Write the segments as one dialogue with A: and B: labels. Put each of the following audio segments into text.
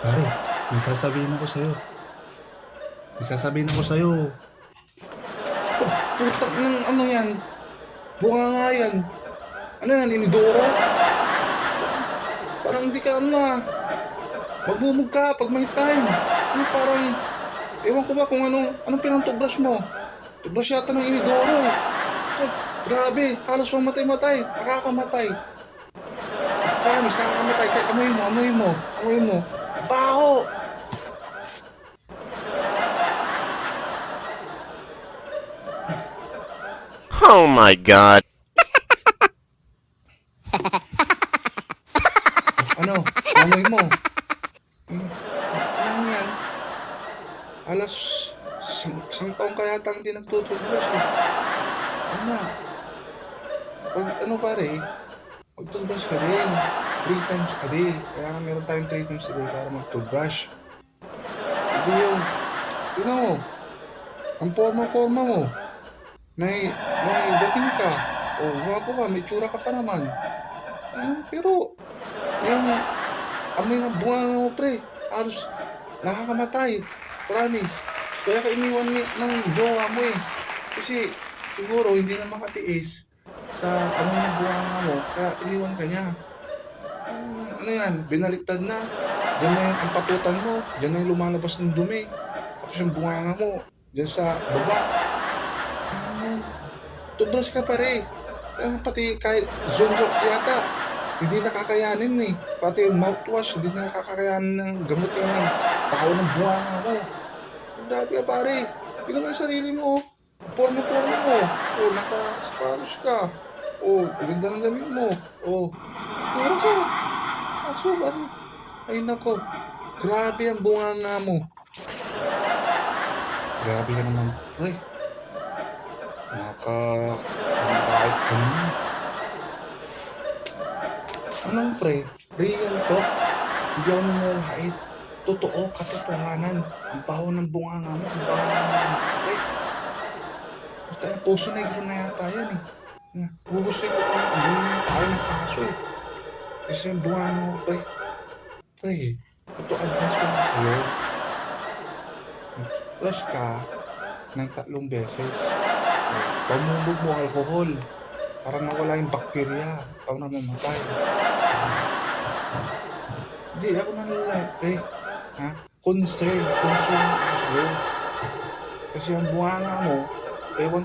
A: Pare, may sasabihin ako sa'yo. May sasabihin ako sa'yo. Oh, putang ng ano yan? Bunga nga yan. Ano yan, inidoro? Parang hindi ka ano ah. Magmumug ka pag may time. Ano parang, ewan ko ba kung anong pinantubrush mo? Tubrush yata ng inidoro eh. So, grabe, halos mamatay-matay. Nakakamatay. Promise, nakakamatay. Kaya amoy mo. Baho!
B: Oh my god.
A: Ano? Amoy mo. Ano yan? Alas, isang taong kaya tang hindi nagtutubrush eh. Ano? Pag ano pare, mag-toothbrush ka din. 3 times a day. Kaya nga meron tayong 3 times a day para mag-toothbrush. Hindi yung, tingnan mo, ang forma-forma mo. May dating ka. O, gwapo ka, may tsura ka pa naman. Pero, yung amoy ng bunga mo, pre, halos nakakamatay. Promise. Kaya ka iniwan ng jowa mo eh. Kasi, siguro, hindi na makatiis sa amoy ng bunga mo, kaya iniwan ka niya. Ano yan, binaliktad na. Diyan na yung ang patutan mo, diyan na yung lumalabas ng dumi. Tapos yung bunganga mo, diyan sa baba. Ayan, tubras ka pare. Pati kahit Zonrox yata, hindi nakakayanin eh. Pati yung mouthwash, hindi nakakayanin ng gamutin ng tao ng bunganga mo. Grabe ka pare. Tingnan mo yung sarili mo. Porno-porno mo. O, naka-Spanish ka. O, ganda ng damit mo. O, puro ka. Aso ba? Ay nako. Grabe ang bunganga mo. Grabe ka naman. Ay, nakakait ka naman. Anong pre? Real to? Hindi ako nanlalait. Totoo, katotohanan. Ang baho ng bunganga mo. Ang baho ng pre. Basta yung puso negro na yata yan eh. Gugustuhin ko pa yung tayo ng kaso eh. Kasi yung bunganga mo pre. Pre, ito advice ko lang sa'yo. Mag-flush ka ng 3 beses. Pamumog mo alcohol para nawala yung bakterya. Pag namamatay. Hindi, ako nanlalait pre. Ha? Concern ako sa'yo. Kasi yung bunganga mo, ewan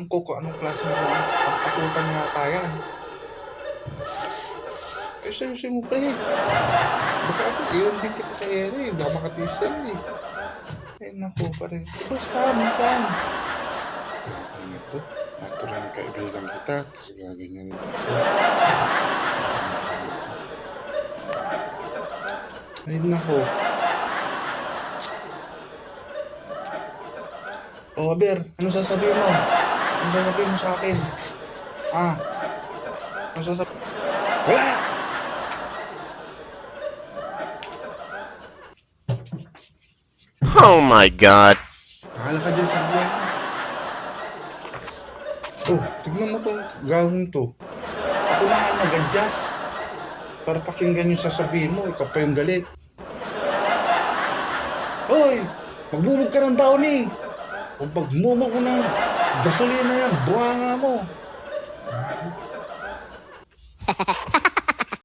A: ko kung anong klase mo ang patutan na yata yan. Eh, seryoso mo pre. Baka ako, iwan din kita sa ere. Hindi ako makatiis sa'yo eh. Eh, naku pare. Tapos ka, minsan. Ano ito? Natural kaibigan kita. Tapos gaganyan ito. Ay, naku. O, Aber, ano sasabihin mo? Ano sasabihin mo sa akin? Ano sasabihin? Wala!
B: Oh my god.
A: Bahala ka dyan sa buhay mo. Oh, tignan mo tong gawin to. Ako na nga nag-adjust para pakinggan yung sasabihin mo. Ikaw pa yung galit. Hoy! Magbumog ka ng daon eh! Kung pagmumog ko ng gasolina yan, buhanga mo!